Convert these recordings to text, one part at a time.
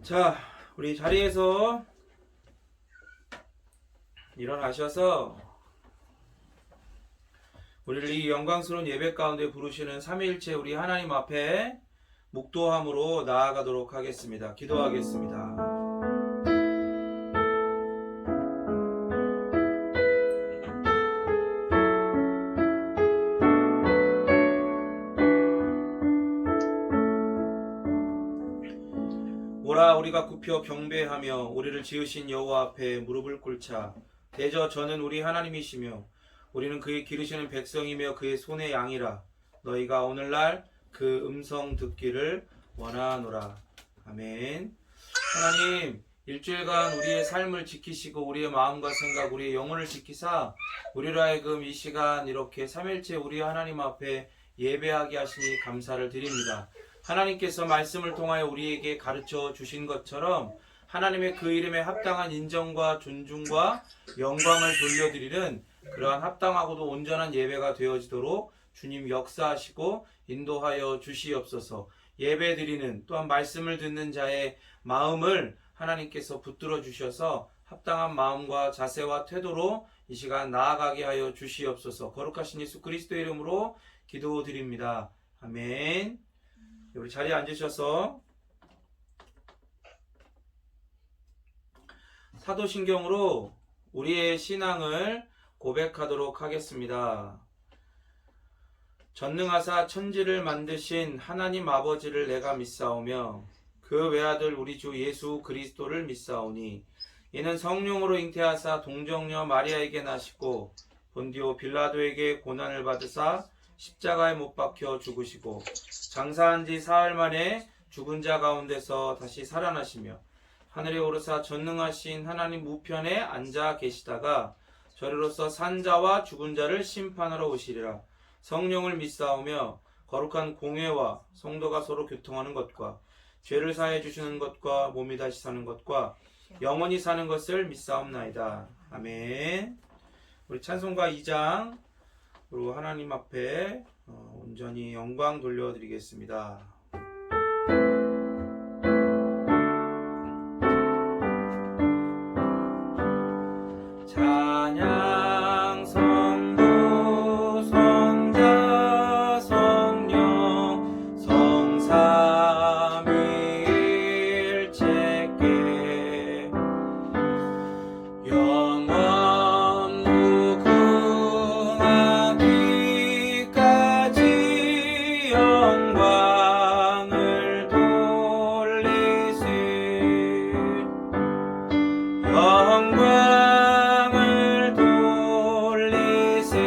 자, 우리 자리에서 일어나셔서 우리를 이 영광스러운 예배 가운데 부르시는 삼위일체 우리 하나님 앞에 묵도함으로 나아가도록 하겠습니다. 기도하겠습니다. 오라 우리가 굽혀 경배하며 우리를 지으신 여호와 앞에 무릎을 꿇자. 대저 저는 우리 하나님이시며 우리는 그의 기르시는 백성이며 그의 손의 양이라. 너희가 오늘날 그 음성 듣기를 원하노라. 아멘. 하나님, 일주일간 우리의 삶을 지키시고 우리의 마음과 생각, 우리의 영혼을 지키사 우리로 하여금 이 시간 이렇게 삼일째 우리 하나님 앞에 예배하게 하시니 감사를 드립니다. 하나님께서 말씀을 통하여 우리에게 가르쳐 주신 것처럼 하나님의 그 이름에 합당한 인정과 존중과 영광을 돌려드리는 그러한 합당하고도 온전한 예배가 되어지도록 주님 역사하시고 인도하여 주시옵소서. 예배드리는 또한 말씀을 듣는 자의 마음을 하나님께서 붙들어 주셔서 합당한 마음과 자세와 태도로 이 시간 나아가게 하여 주시옵소서. 거룩하신 예수 그리스도의 이름으로 기도드립니다. 아멘. 우리 자리에 앉으셔서 사도신경으로 우리의 신앙을 고백하도록 하겠습니다. 전능하사 천지를 만드신 하나님 아버지를 내가 믿사오며 그 외아들 우리 주 예수 그리스도를 믿사오니 이는 성령으로 잉태하사 동정녀 마리아에게 나시고 본디오 빌라도에게 고난을 받으사 십자가에 못 박혀 죽으시고 장사한 지 사흘 만에 죽은 자 가운데서 다시 살아나시며 하늘에 오르사 전능하신 하나님 우편에 앉아 계시다가 저리로서 산자와 죽은 자를 심판하러 오시리라. 성령을 믿사오며 거룩한 공회와 성도가 서로 교통하는 것과 죄를 사해 주시는 것과 몸이 다시 사는 것과 영원히 사는 것을 믿사옵나이다. 아멘. 우리 찬송가 2장 그리고 하나님 앞에 온전히 영광 돌려드리겠습니다. 찬양 성부 성자 성령 성삼위일체께 영원 무궁하기까지 영광을 돌리세. 영광을 돌리세.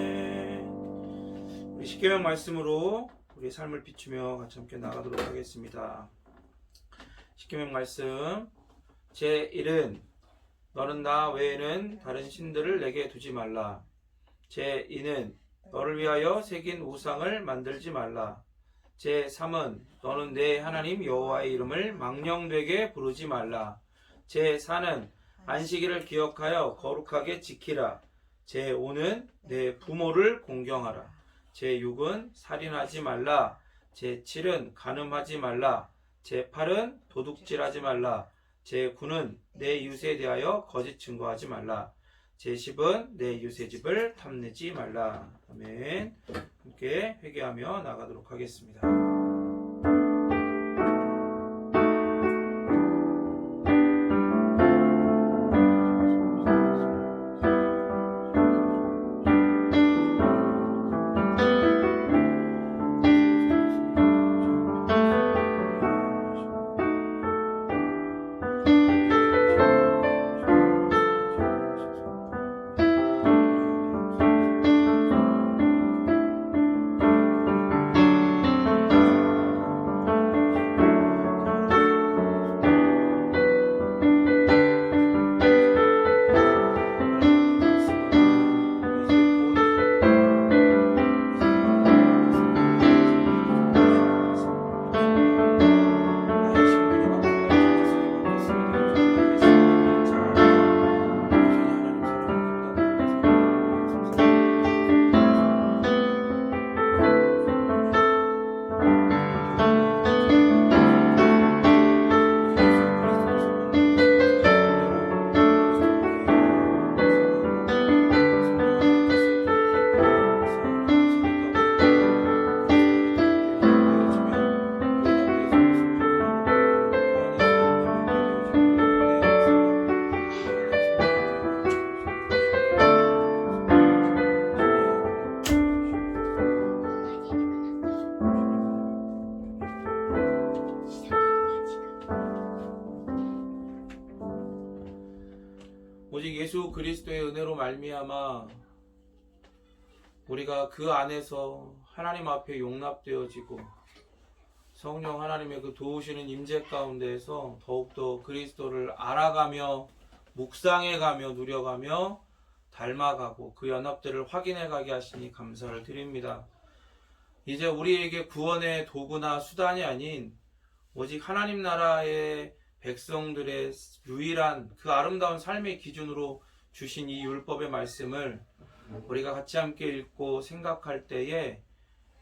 아멘. 우리 십계명 말씀으로 우리의 삶을 비추며 같이 함께 나가도록 하겠습니다. 십계명 말씀 제1은 너는 나 외에는 다른 신들을 내게 두지 말라. 제2는 너를 위하여 새긴 우상을 만들지 말라. 제3은 너는 내 하나님 여호와의 이름을 망령되게 부르지 말라. 제4는 안식일을 기억하여 거룩하게 지키라. 제5는 내 부모를 공경하라. 제6은 살인하지 말라. 제7은 간음하지 말라. 제8은 도둑질하지 말라. 제9는 내 이웃에 대하여 거짓 증거하지 말라. 제10은 내 이웃의 집을 탐내지 말라. 아멘. 함께 회개하며 나가도록 하겠습니다. 말미암아 우리가 그 안에서 하나님 앞에 용납되어지고 성령 하나님의 그 도우시는 임재 가운데에서 더욱더 그리스도를 알아가며 묵상해가며 누려가며 닮아가고 그 연합들을 확인해가게 하시니 감사를 드립니다. 이제 우리에게 구원의 도구나 수단이 아닌 오직 하나님 나라의 백성들의 유일한 그 아름다운 삶의 기준으로 주신 이 율법의 말씀을 우리가 같이 함께 읽고 생각할 때에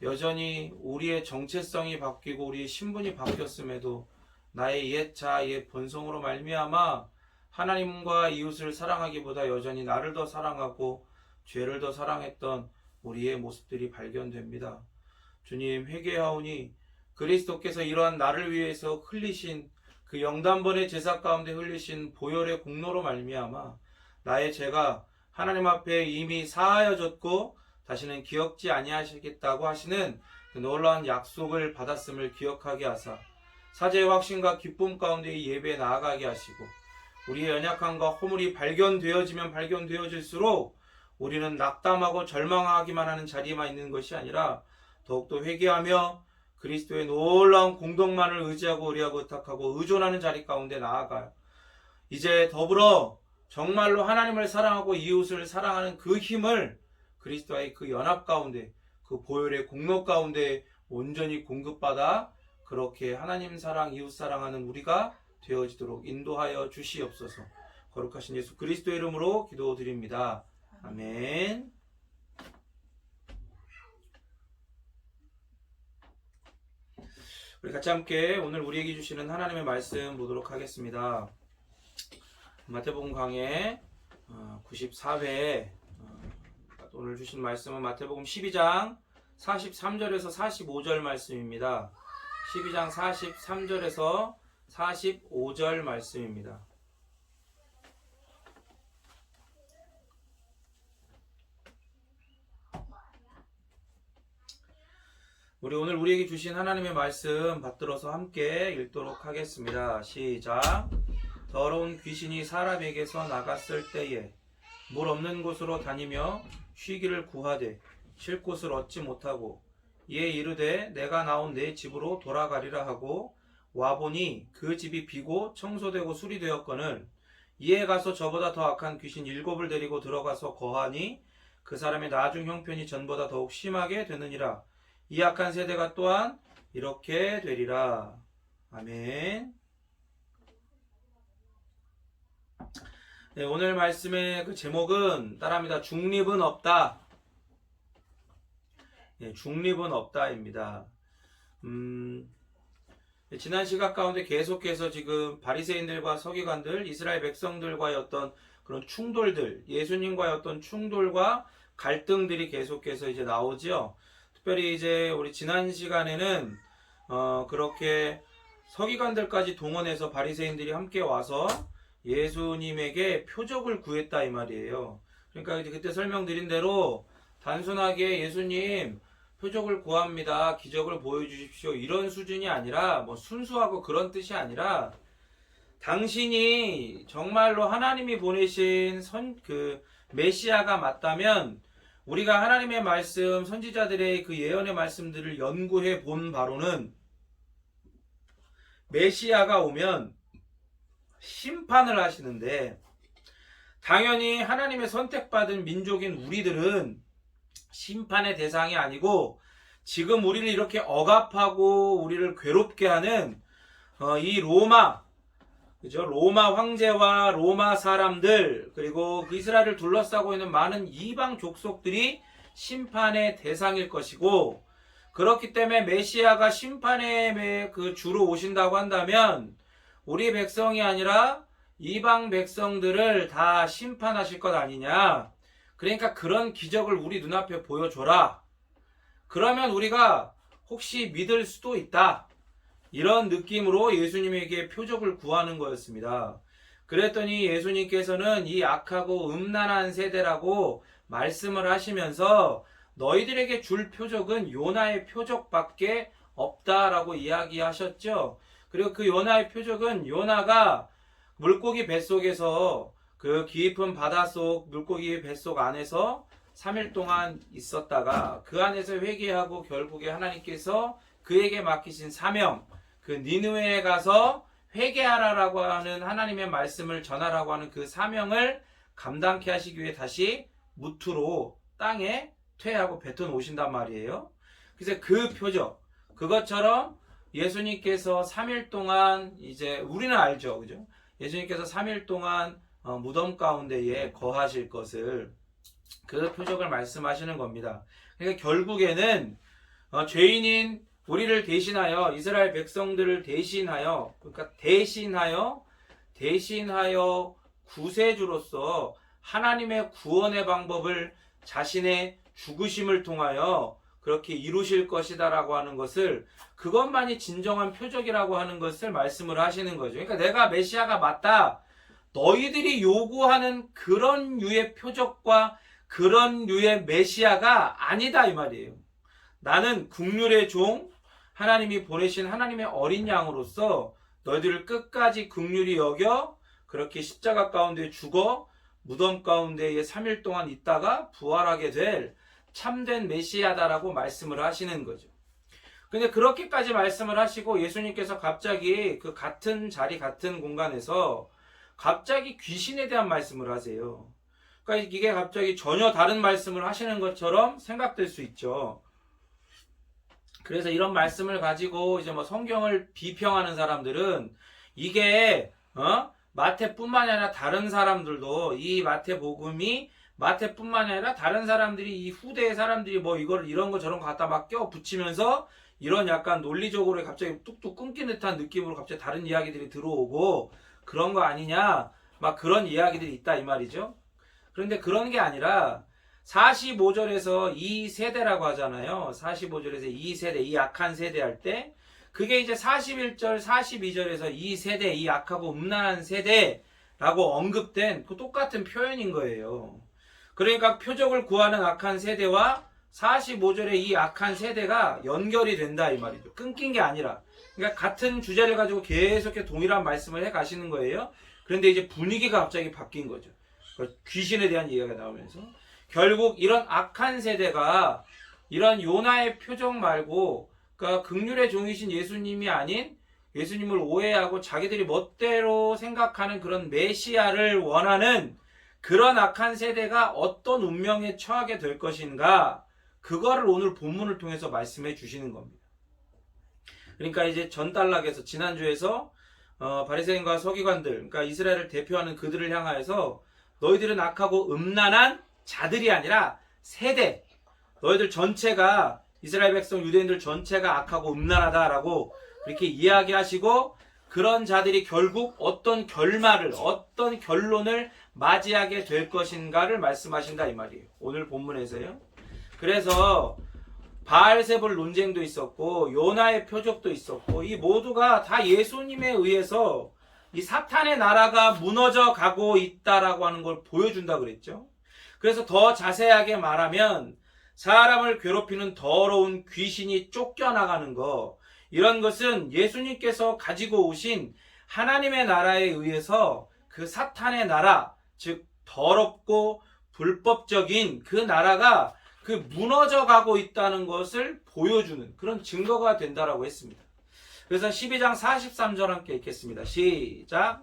여전히 우리의 정체성이 바뀌고 우리의 신분이 바뀌었음에도 나의 옛 자, 옛 본성으로 말미암아 하나님과 이웃을 사랑하기보다 여전히 나를 더 사랑하고 죄를 더 사랑했던 우리의 모습들이 발견됩니다. 주님, 회개하오니 그리스도께서 이러한 나를 위해서 흘리신 그 영단번의 제사 가운데 흘리신 보혈의 공로로 말미암아 나의 죄가 하나님 앞에 이미 사하여졌고 다시는 기억지 아니하시겠다고 하시는 그 놀라운 약속을 받았음을 기억하게 하사 사죄의 확신과 기쁨 가운데 이 예배에 나아가게 하시고 우리의 연약함과 허물이 발견되어지면 발견되어질수록 우리는 낙담하고 절망하기만 하는 자리에만 있는 것이 아니라 더욱더 회개하며 그리스도의 놀라운 공덕만을 의지하고 의뢰하고 의탁하고 의존하는 자리 가운데 나아가요. 이제 더불어 정말로 하나님을 사랑하고 이웃을 사랑하는 그 힘을 그리스도와의 그 연합 가운데 그 보혈의 공로 가운데 온전히 공급받아 그렇게 하나님 사랑 이웃 사랑하는 우리가 되어지도록 인도하여 주시옵소서. 거룩하신 예수 그리스도 이름으로 기도드립니다. 아멘. 우리 같이 함께 오늘 우리에게 주시는 하나님의 말씀 보도록 하겠습니다. 마태복음 강해 94회 오늘 주신 말씀은 마태복음 12장 43절에서 45절 말씀입니다. 12장 43절에서 45절 말씀입니다. 우리 오늘 우리에게 주신 하나님의 말씀 받들어서 함께 읽도록 하겠습니다. 시작. 더러운 귀신이 사람에게서 나갔을 때에 물 없는 곳으로 다니며 쉬기를 구하되 쉴 곳을 얻지 못하고 이에 이르되 내가 나온 내 집으로 돌아가리라 하고 와보니 그 집이 비고 청소되고 수리되었거늘 이에 가서 저보다 더 악한 귀신 7을 데리고 들어가서 거하니 그 사람의 나중 형편이 전보다 더욱 심하게 되느니라. 이 악한 세대가 또한 이렇게 되리라. 아멘. 네, 오늘 말씀의 그 제목은 따라합니다. 중립은 없다. 네, 중립은 없다입니다. 지난 시각 가운데 계속해서 지금 바리새인들과 서기관들, 이스라엘 백성들과의 어떤 그런 충돌들, 예수님과의 어떤 충돌과 갈등들이 계속해서 이제 나오죠. 특별히 이제 우리 지난 시간에는 그렇게 서기관들까지 동원해서 바리새인들이 함께 와서 예수님에게 표적을 구했다 이 말이에요. 그러니까 이제 그때 설명드린 대로 단순하게 예수님 표적을 구합니다. 기적을 보여주십시오. 이런 수준이 아니라 뭐 순수하고 그런 뜻이 아니라 당신이 정말로 하나님이 보내신 그 메시아가 맞다면 우리가 하나님의 말씀, 선지자들의 그 예언의 말씀들을 연구해 본 바로는 메시아가 오면 심판을 하시는데 당연히 하나님의 선택받은 민족인 우리들은 심판의 대상이 아니고 지금 우리를 이렇게 억압하고 우리를 괴롭게 하는 이 로마, 그죠? 로마 황제와 로마 사람들 그리고 그 이스라엘을 둘러싸고 있는 많은 이방 족속들이 심판의 대상일 것이고 그렇기 때문에 메시아가 심판의 그 주로 오신다고 한다면 우리 백성이 아니라 이방 백성들을 다 심판하실 것 아니냐. 그러니까 그런 기적을 우리 눈앞에 보여줘라. 그러면 우리가 혹시 믿을 수도 있다. 이런 느낌으로 예수님에게 표적을 구하는 거였습니다. 그랬더니 예수님께서는 이 악하고 음란한 세대라고 말씀을 하시면서 너희들에게 줄 표적은 요나의 표적밖에 없다라고 이야기하셨죠. 그리고 그 요나의 표적은 요나가 물고기 뱃속에서 그 깊은 바닷속 물고기 뱃속 안에서 3일 동안 있었다가 그 안에서 회개하고 결국에 하나님께서 그에게 맡기신 사명, 그 니느웨에 가서 회개하라라고 하는 하나님의 말씀을 전하라고 하는 그 사명을 감당케 하시기 위해 다시 무트로 땅에 퇴하고 뱉어 놓으신단 말이에요. 그래서 그 표적, 그것처럼 예수님께서 3일 동안 이제 우리는 알죠, 그죠? 예수님께서 3일 동안 무덤 가운데에 거하실 것을 그 표적을 말씀하시는 겁니다. 그러니까 결국에는 죄인인 우리를 대신하여 이스라엘 백성들을 대신하여 그러니까 대신하여 구세주로서 하나님의 구원의 방법을 자신의 죽으심을 통하여 그렇게 이루실 것이다라고 하는 것을 그것만이 진정한 표적이라고 하는 것을 말씀을 하시는 거죠. 그러니까 내가 메시아가 맞다. 너희들이 요구하는 그런 류의 표적과 그런 류의 메시아가 아니다 이 말이에요. 나는 긍휼의 종, 하나님이 보내신 하나님의 어린 양으로서 너희들을 끝까지 긍휼히 여겨 그렇게 십자가 가운데 죽어 무덤 가운데에 3일 동안 있다가 부활하게 될 참된 메시아다라고 말씀을 하시는 거죠. 근데 그렇게까지 말씀을 하시고 예수님께서 갑자기 그 같은 자리 같은 공간에서 갑자기 귀신에 대한 말씀을 하세요. 그러니까 이게 갑자기 전혀 다른 말씀을 하시는 것처럼 생각될 수 있죠. 그래서 이런 말씀을 가지고 이제 뭐 성경을 비평하는 사람들은 이게 마태뿐만 아니라 다른 사람들도 이 마태복음이 마태뿐만 아니라 다른 사람들이 이 후대의 사람들이 뭐 이걸 이런 거 저런 거 갖다 막 껴 붙이면서 이런 약간 논리적으로 갑자기 뚝뚝 끊긴 듯한 느낌으로 갑자기 다른 이야기들이 들어오고 그런 거 아니냐 막 그런 이야기들이 있다 이 말이죠. 그런데 그런 게 아니라 45절에서 이 세대라고 하잖아요. 45절에서 이 세대, 이 악한 세대 할 때 그게 이제 41절, 42절에서 이 세대, 이 악하고 음란한 세대라고 언급된 그 똑같은 표현인 거예요. 그러니까 표적을 구하는 악한 세대와 45절의 이 악한 세대가 연결이 된다 이 말이죠. 끊긴 게 아니라. 그러니까 같은 주제를 가지고 계속 동일한 말씀을 해 가시는 거예요. 그런데 이제 분위기가 갑자기 바뀐 거죠. 귀신에 대한 이야기가 나오면서 결국 이런 악한 세대가 이런 요나의 표적 말고 그러니까 긍휼의 종이신 예수님이 아닌 예수님을 오해하고 자기들이 멋대로 생각하는 그런 메시아를 원하는 그런 악한 세대가 어떤 운명에 처하게 될 것인가 그거를 오늘 본문을 통해서 말씀해 주시는 겁니다. 그러니까 이제 전단락에서 지난주에서 바리새인과 서기관들 그러니까 이스라엘을 대표하는 그들을 향하여서 너희들은 악하고 음란한 자들이 아니라 세대 너희들 전체가 이스라엘 백성 유대인들 전체가 악하고 음란하다라고 그렇게 이야기하시고 그런 자들이 결국 어떤 결말을 어떤 결론을 맞이하게 될 것인가를 말씀하신다 이 말이에요. 오늘 본문에서요. 그래서 바알세불 논쟁도 있었고 요나의 표적도 있었고 이 모두가 다 예수님에 의해서 이 사탄의 나라가 무너져 가고 있다라고 하는 걸 보여준다 그랬죠. 그래서 더 자세하게 말하면 사람을 괴롭히는 더러운 귀신이 쫓겨나가는 거 이런 것은 예수님께서 가지고 오신 하나님의 나라에 의해서 그 사탄의 나라 즉 더럽고 불법적인 그 나라가 그 무너져 가고 있다는 것을 보여주는 그런 증거가 된다라고 했습니다. 그래서 12장 43절 함께 읽겠습니다. 시작.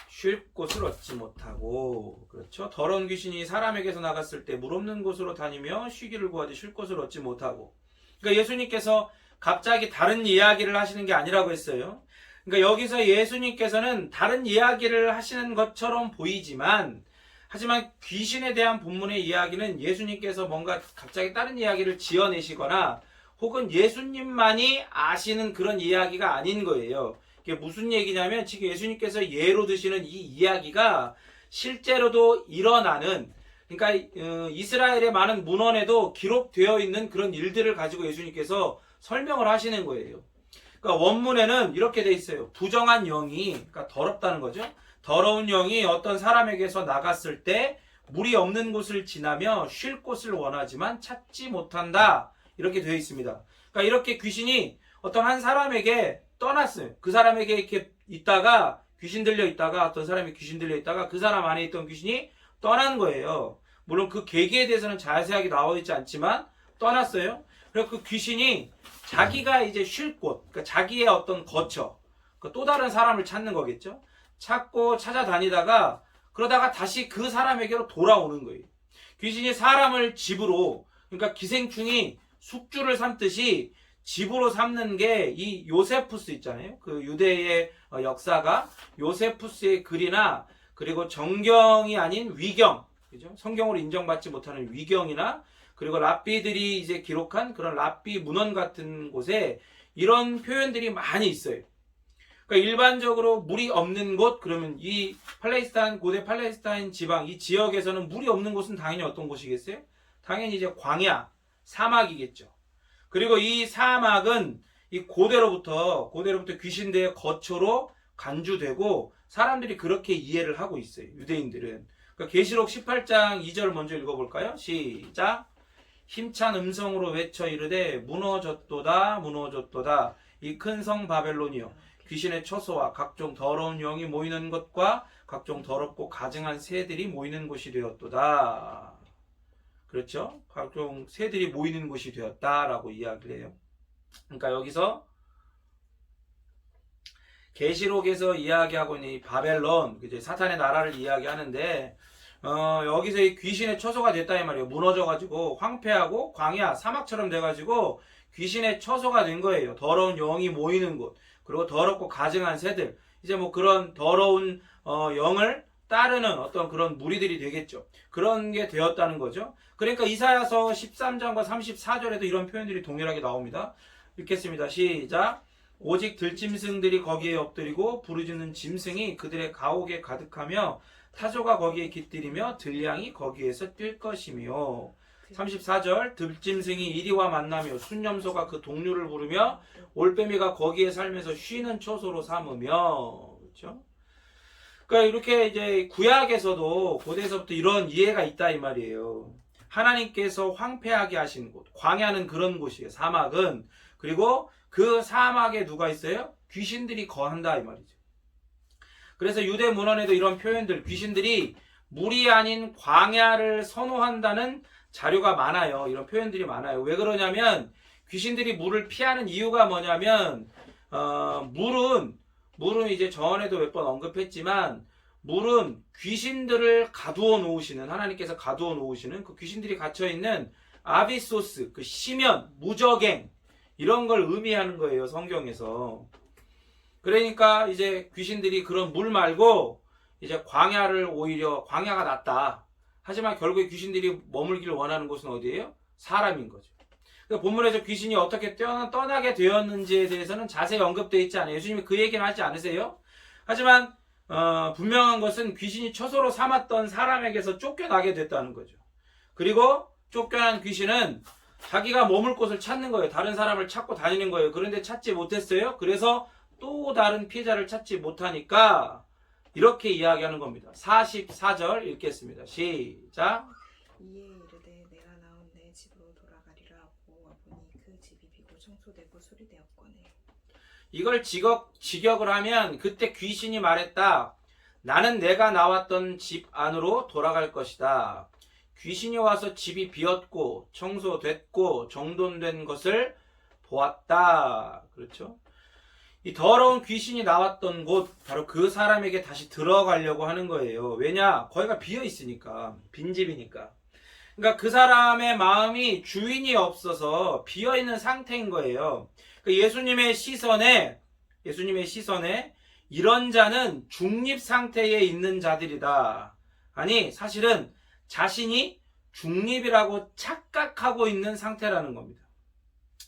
쉴 곳을 얻지 못하고 그렇죠. 더러운 귀신이 사람에게서 나갔을 때 물 없는 곳으로 다니며 쉬기를 구하되 쉴 곳을 얻지 못하고 그러니까 예수님께서 갑자기 다른 이야기를 하시는 게 아니라고 했어요. 그러니까 여기서 예수님께서는 다른 이야기를 하시는 것처럼 보이지만 하지만 귀신에 대한 본문의 이야기는 예수님께서 뭔가 갑자기 다른 이야기를 지어내시거나 혹은 예수님만이 아시는 그런 이야기가 아닌 거예요. 이게 무슨 얘기냐면 지금 예수님께서 예로 드시는 이 이야기가 실제로도 일어나는 그러니까 이스라엘의 많은 문헌에도 기록되어 있는 그런 일들을 가지고 예수님께서 설명을 하시는 거예요. 그러니까 원문에는 이렇게 돼 있어요. 부정한 영이 그러니까 더럽다는 거죠. 더러운 영이 어떤 사람에게서 나갔을 때 물이 없는 곳을 지나며 쉴 곳을 원하지만 찾지 못한다. 이렇게 되어 있습니다. 그러니까 이렇게 귀신이 어떤 한 사람에게 떠났어요. 그 사람에게 이렇게 있다가 귀신 들려 있다가 어떤 사람이 귀신 들려 있다가 그 사람 안에 있던 귀신이 떠난 거예요. 물론 그 계기에 대해서는 자세하게 나와 있지 않지만 떠났어요. 그래서 그 귀신이 자기가 이제 쉴 곳, 그러니까 자기의 어떤 거처, 또 다른 사람을 찾는 거겠죠. 찾고 찾아다니다가 그러다가 다시 그 사람에게로 돌아오는 거예요. 귀신이 사람을 집으로, 그러니까 기생충이 숙주를 삼듯이 집으로 삼는 게 이 요세푸스 있잖아요. 그 유대의 역사가 요세푸스의 글이나 그리고 정경이 아닌 위경, 그죠? 성경으로 인정받지 못하는 위경이나 그리고 랍비들이 이제 기록한 그런 랍비 문헌 같은 곳에 이런 표현들이 많이 있어요. 그러니까 일반적으로 물이 없는 곳, 그러면 이 팔레스타인, 고대 팔레스타인 지방, 이 지역에서는 물이 없는 곳은 당연히 어떤 곳이겠어요? 당연히 이제 광야, 사막이겠죠. 그리고 이 사막은 이 고대로부터 귀신들의 거처로 간주되고 사람들이 그렇게 이해를 하고 있어요. 유대인들은. 그러니까 계시록 18장 2절 먼저 읽어볼까요? 시작. 힘찬 음성으로 외쳐 이르되 무너졌도다 무너졌도다 이 큰 성 바벨론이여 귀신의 처소와 각종 더러운 영이 모이는 것과 각종 더럽고 가증한 새들이 모이는 곳이 되었도다. 그렇죠? 각종 새들이 모이는 곳이 되었다라고 이야기를 해요. 그러니까 여기서 계시록에서 이야기하고 있는 이 바벨론, 이제 사탄의 나라를 이야기하는데 여기서 이 귀신의 처소가 됐다 이 말이에요. 무너져가지고 황폐하고 광야, 사막처럼 돼가지고 귀신의 처소가 된 거예요. 더러운 영이 모이는 곳, 그리고 더럽고 가증한 새들, 이제 뭐 그런 더러운 영을 따르는 어떤 그런 무리들이 되겠죠. 그런 게 되었다는 거죠. 그러니까 이사야서 13장과 34절에도 이런 표현들이 동일하게 나옵니다. 읽겠습니다. 시작. 오직 들짐승들이 거기에 엎드리고 부르짖는 짐승이 그들의 가옥에 가득하며 타조가 거기에 깃들이며 들량이 거기에서 뛸 것이며 34절 들짐승이 이리와 만나며 순념소가 그 동류를 부르며 올빼미가 거기에 살면서 쉬는 초소로 삼으며 그렇죠? 그러니까 이렇게 이제 구약에서도 고대에서부터 이런 이해가 있다 이 말이에요. 하나님께서 황폐하게 하신 곳, 광야는 그런 곳이에요. 사막은. 그리고 그 사막에 누가 있어요? 귀신들이 거한다 이 말이죠. 그래서 유대 문헌에도 이런 표현들, 귀신들이 물이 아닌 광야를 선호한다는 자료가 많아요. 이런 표현들이 많아요. 왜 그러냐면 귀신들이 물을 피하는 이유가 뭐냐면 물은 이제 전에도 몇 번 언급했지만 물은 귀신들을 가두어 놓으시는, 하나님께서 가두어 놓으시는 그 귀신들이 갇혀있는 아비소스, 그 심연, 무적행 이런 걸 의미하는 거예요. 성경에서. 그러니까 이제 귀신들이 그런 물 말고 이제 광야를 오히려 광야가 낫다. 하지만 결국에 귀신들이 머물기를 원하는 곳은 어디예요? 사람인 거죠. 그러니까 본문에서 귀신이 어떻게 떠나게 되었는지에 대해서는 자세히 언급되어 있지 않아요. 예수님이 그 얘기는 하지 않으세요? 하지만 분명한 것은 귀신이 처소로 삼았던 사람에게서 쫓겨나게 됐다는 거죠. 그리고 쫓겨난 귀신은 자기가 머물 곳을 찾는 거예요. 다른 사람을 찾고 다니는 거예요. 그런데 찾지 못했어요. 그래서 또 다른 피해자를 찾지 못하니까 이렇게 이야기하는 겁니다. 44절 읽겠습니다. 시작. 이에 이르되 내가 나온 내 집으로 돌아가리라 하고 와보니 그 집이 비고 청소되고 수리되었거늘. 이걸 직역을 하면 그때 귀신이 말했다. 나는 내가 나왔던 집 안으로 돌아갈 것이다. 귀신이 와서 집이 비었고 청소됐고 정돈된 것을 보았다. 그렇죠? 이 더러운 귀신이 나왔던 곳, 바로 그 사람에게 다시 들어가려고 하는 거예요. 왜냐? 거기가 비어 있으니까. 빈집이니까. 그러니까 그 사람의 마음이 주인이 없어서 비어 있는 상태인 거예요. 그러니까 예수님의 시선에 이런 자는 중립 상태에 있는 자들이다. 아니, 사실은 자신이 중립이라고 착각하고 있는 상태라는 겁니다.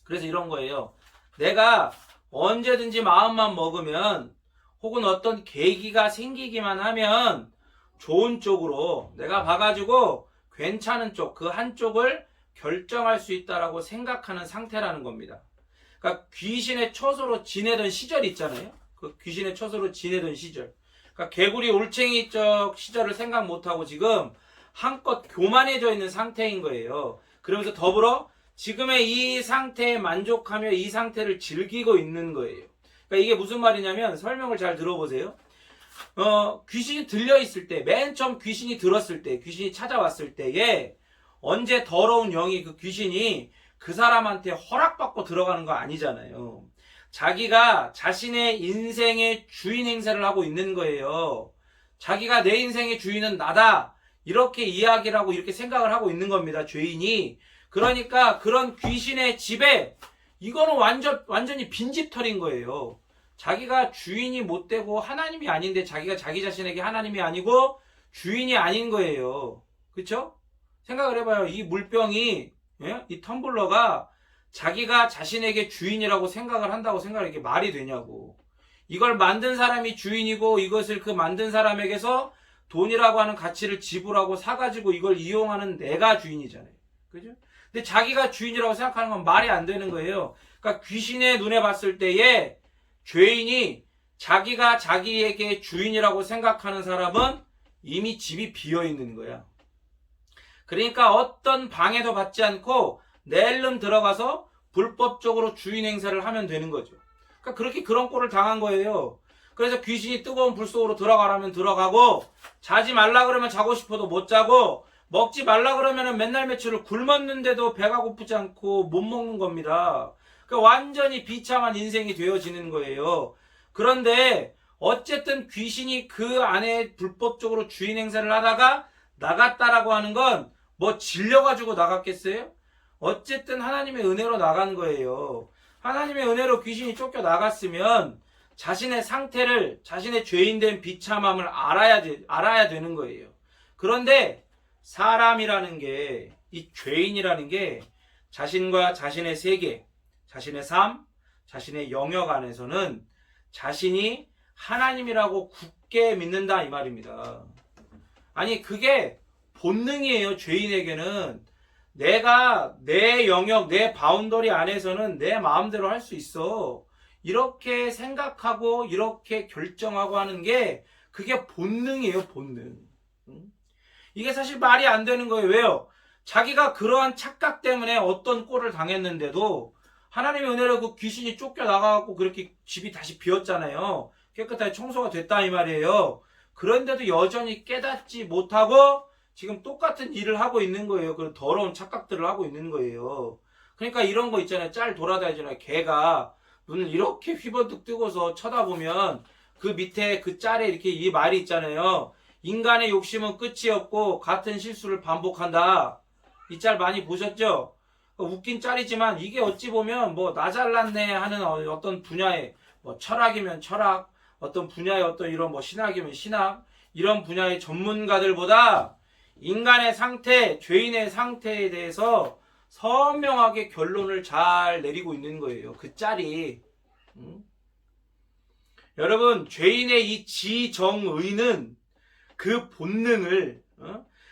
그래서 이런 거예요. 내가 언제든지 마음만 먹으면 혹은 어떤 계기가 생기기만 하면 좋은 쪽으로 내가 봐가지고 괜찮은 쪽, 그 한쪽을 결정할 수 있다라고 생각하는 상태라는 겁니다. 그러니까 귀신의 처소로 지내던 시절이 있잖아요. 그 귀신의 처소로 지내던 시절. 그러니까 개구리 올챙이적 시절을 생각 못하고 지금 한껏 교만해져 있는 상태인 거예요. 그러면서 더불어 지금의 이 상태에 만족하며 이 상태를 즐기고 있는 거예요. 그러니까 이게 무슨 말이냐면 설명을 잘 들어보세요. 귀신이 들려있을 때, 맨 처음 귀신이 들었을 때, 귀신이 찾아왔을 때에 언제 더러운 영이 그 귀신이 그 사람한테 허락받고 들어가는 거 아니잖아요. 자기가 자신의 인생의 주인 행세를 하고 있는 거예요. 자기가 내 인생의 주인은 나다. 이렇게 이야기를 하고 이렇게 생각을 하고 있는 겁니다. 죄인이. 그러니까 그런 귀신의 집에 이거는 완전히 빈집털인 거예요. 자기가 주인이 못 되고 하나님이 아닌데 자기가 자기 자신에게 하나님이 아니고 주인이 아닌 거예요. 그쵸? 생각을 해봐요. 이 물병이, 예? 이 텀블러가 자기가 자신에게 주인이라고 생각을 한다고 생각을 이게 말이 되냐고. 이걸 만든 사람이 주인이고 이것을 그 만든 사람에게서 돈이라고 하는 가치를 지불하고 사가지고 이걸 이용하는 내가 주인이잖아요. 그죠? 근데 자기가 주인이라고 생각하는 건 말이 안 되는 거예요. 그러니까 귀신의 눈에 봤을 때에 죄인이 자기가 자기에게 주인이라고 생각하는 사람은 이미 집이 비어 있는 거야. 그러니까 어떤 방해도 받지 않고 낼름 들어가서 불법적으로 주인 행세를 하면 되는 거죠. 그러니까 그렇게 그런 꼴을 당한 거예요. 그래서 귀신이 뜨거운 불 속으로 들어가라면 들어가고 자지 말라 그러면 자고 싶어도 못 자고 먹지 말라 그러면 맨날 며칠을 굶었는데도 배가 고프지 않고 못 먹는 겁니다. 그러니까 완전히 비참한 인생이 되어지는 거예요. 그런데 어쨌든 귀신이 그 안에 불법적으로 주인 행세를 하다가 나갔다라고 하는 건 뭐 질려가지고 나갔겠어요? 어쨌든 하나님의 은혜로 나간 거예요. 하나님의 은혜로 귀신이 쫓겨 나갔으면 자신의 상태를, 자신의 죄인된 비참함을 알아야 되는 거예요. 그런데 사람이라는 게, 이 죄인이라는 게 자신과 자신의 세계, 자신의 삶, 자신의 영역 안에서는 자신이 하나님이라고 굳게 믿는다 이 말입니다. 아니 그게 본능이에요. 죄인에게는 내가 내 영역, 내 바운더리 안에서는 내 마음대로 할 수 있어. 이렇게 생각하고 이렇게 결정하고 하는 게 그게 본능이에요. 본능. 이게 사실 말이 안 되는 거예요. 왜요? 자기가 그러한 착각 때문에 어떤 꼴을 당했는데도 하나님의 은혜로 그 귀신이 쫓겨나가고 그렇게 집이 다시 비었잖아요. 깨끗하게 청소가 됐다 이 말이에요. 그런데도 여전히 깨닫지 못하고 지금 똑같은 일을 하고 있는 거예요. 그런 더러운 착각들을 하고 있는 거예요. 그러니까 이런 거 있잖아요. 짤 돌아다니잖아요. 개가 눈을 이렇게 휘번뜩 뜨고서 쳐다보면 그 밑에 그 짤에 이렇게 이 말이 있잖아요. 인간의 욕심은 끝이 없고 같은 실수를 반복한다. 이 짤 많이 보셨죠? 웃긴 짤이지만 이게 어찌 보면 뭐 나 잘났네 하는 어떤 분야의 뭐 철학이면 철학, 어떤 분야의 어떤 이런 뭐 신학이면 신학, 이런 분야의 전문가들보다 인간의 상태, 죄인의 상태에 대해서 선명하게 결론을 잘 내리고 있는 거예요. 그 짤이. 여러분, 죄인의 이 지정의는 그 본능을,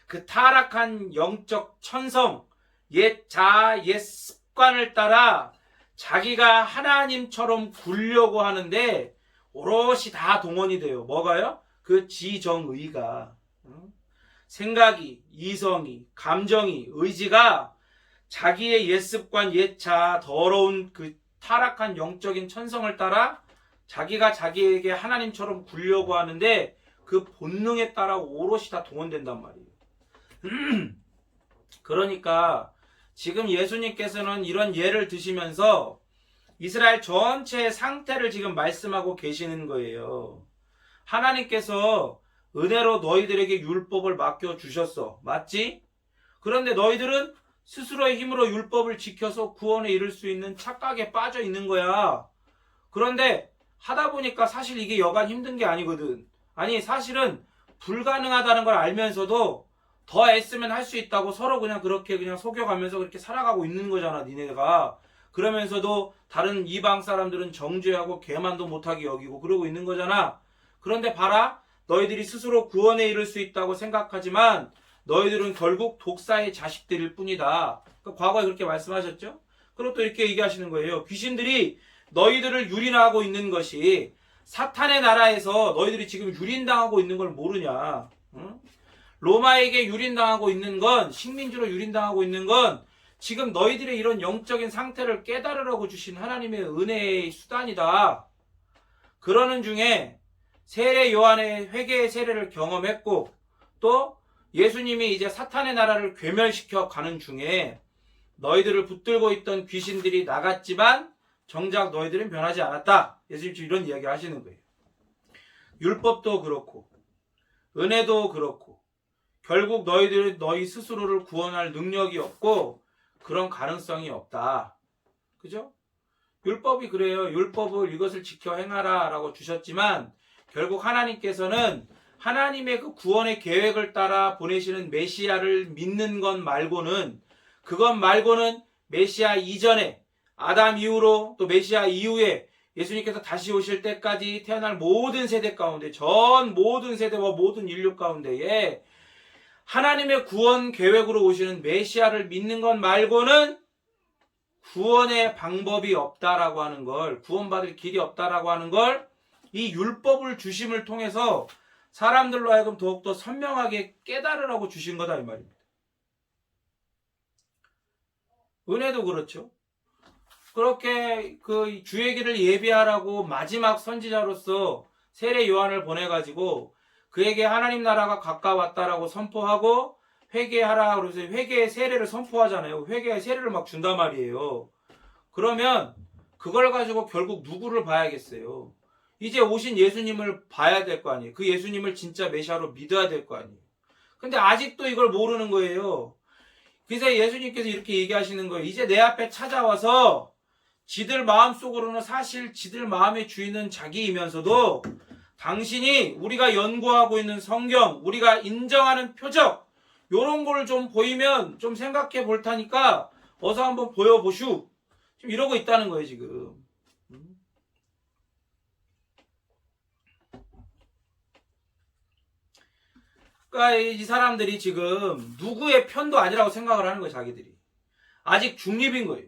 그 타락한 영적 천성, 옛 자아, 옛 습관을 따라 자기가 하나님처럼 굴려고 하는데 오롯이 다 동원이 돼요. 뭐가요? 그 지정의가. 생각이, 이성이, 감정이, 의지가 자기의 옛 습관, 옛 자아, 더러운 그 타락한 영적인 천성을 따라 자기가 자기에게 하나님처럼 굴려고 하는데 그 본능에 따라 오롯이 다 동원된단 말이에요. 그러니까 지금 예수님께서는 이런 예를 드시면서 이스라엘 전체의 상태를 지금 말씀하고 계시는 거예요. 하나님께서 은혜로 너희들에게 율법을 맡겨주셨어. 맞지? 그런데 너희들은 스스로의 힘으로 율법을 지켜서 구원에 이를 수 있는 착각에 빠져 있는 거야. 그런데 하다 보니까 사실 이게 여간 힘든 게 아니거든. 아니 사실은 불가능하다는 걸 알면서도 더 애쓰면 할 수 있다고 서로 그냥 그렇게 그냥 속여가면서 그렇게 살아가고 있는 거잖아, 니네가. 그러면서도 다른 이방 사람들은 정죄하고 개만도 못하게 여기고 그러고 있는 거잖아. 그런데 봐라, 너희들이 스스로 구원에 이를 수 있다고 생각하지만 너희들은 결국 독사의 자식들일 뿐이다. 그러니까 과거에 그렇게 말씀하셨죠? 그리고 또 이렇게 얘기하시는 거예요. 귀신들이 너희들을 유린하고 있는 것이 사탄의 나라에서 너희들이 지금 유린당하고 있는 걸 모르냐? 응? 로마에게 유린당하고 있는 건, 식민지로 유린당하고 있는 건 지금 너희들의 이런 영적인 상태를 깨달으라고 주신 하나님의 은혜의 수단이다. 그러는 중에 세례 요한의 회개의 세례를 경험했고 또 예수님이 이제 사탄의 나라를 괴멸시켜 가는 중에 너희들을 붙들고 있던 귀신들이 나갔지만 정작 너희들은 변하지 않았다. 예수님 지금 이런 이야기 하시는 거예요. 율법도 그렇고 은혜도 그렇고 결국 너희들은 너희 스스로를 구원할 능력이 없고 그런 가능성이 없다. 그죠? 율법이 그래요. 율법을 이것을 지켜 행하라 라고 주셨지만 결국 하나님께서는 하나님의 그 구원의 계획을 따라 보내시는 메시아를 믿는 것 말고는 그것 말고는 메시아 이전에 아담 이후로 또 메시아 이후에 예수님께서 다시 오실 때까지 태어날 모든 세대 가운데 전 모든 세대와 모든 인류 가운데에 하나님의 구원 계획으로 오시는 메시아를 믿는 것 말고는 구원의 방법이 없다라고 하는 걸, 구원받을 길이 없다라고 하는 걸 이 율법을 주심을 통해서 사람들로 하여금 더욱더 선명하게 깨달으라고 주신 거다 이 말입니다. 은혜도 그렇죠. 그렇게 그 주의 길을 예비하라고 마지막 선지자로서 세례 요한을 보내가지고 그에게 하나님 나라가 가까웠다라고 선포하고 회개하라 그래서 회개의 세례를 선포하잖아요. 회개의 세례를 막 준단 말이에요. 그러면 그걸 가지고 결국 누구를 봐야겠어요? 이제 오신 예수님을 봐야 될 거 아니에요. 그 예수님을 진짜 메시아로 믿어야 될 거 아니에요. 근데 아직도 이걸 모르는 거예요. 그래서 예수님께서 이렇게 얘기하시는 거예요. 이제 내 앞에 찾아와서 지들 마음속으로는 사실 지들 마음의 주인은 자기이면서도 당신이 우리가 연구하고 있는 성경, 우리가 인정하는 표적 요런 걸 좀 보이면 좀 생각해 볼 테니까 어서 한번 보여보슈. 지금 이러고 있다는 거예요, 지금. 그러니까 이 사람들이 지금 누구의 편도 아니라고 생각을 하는 거예요, 자기들이. 아직 중립인 거예요.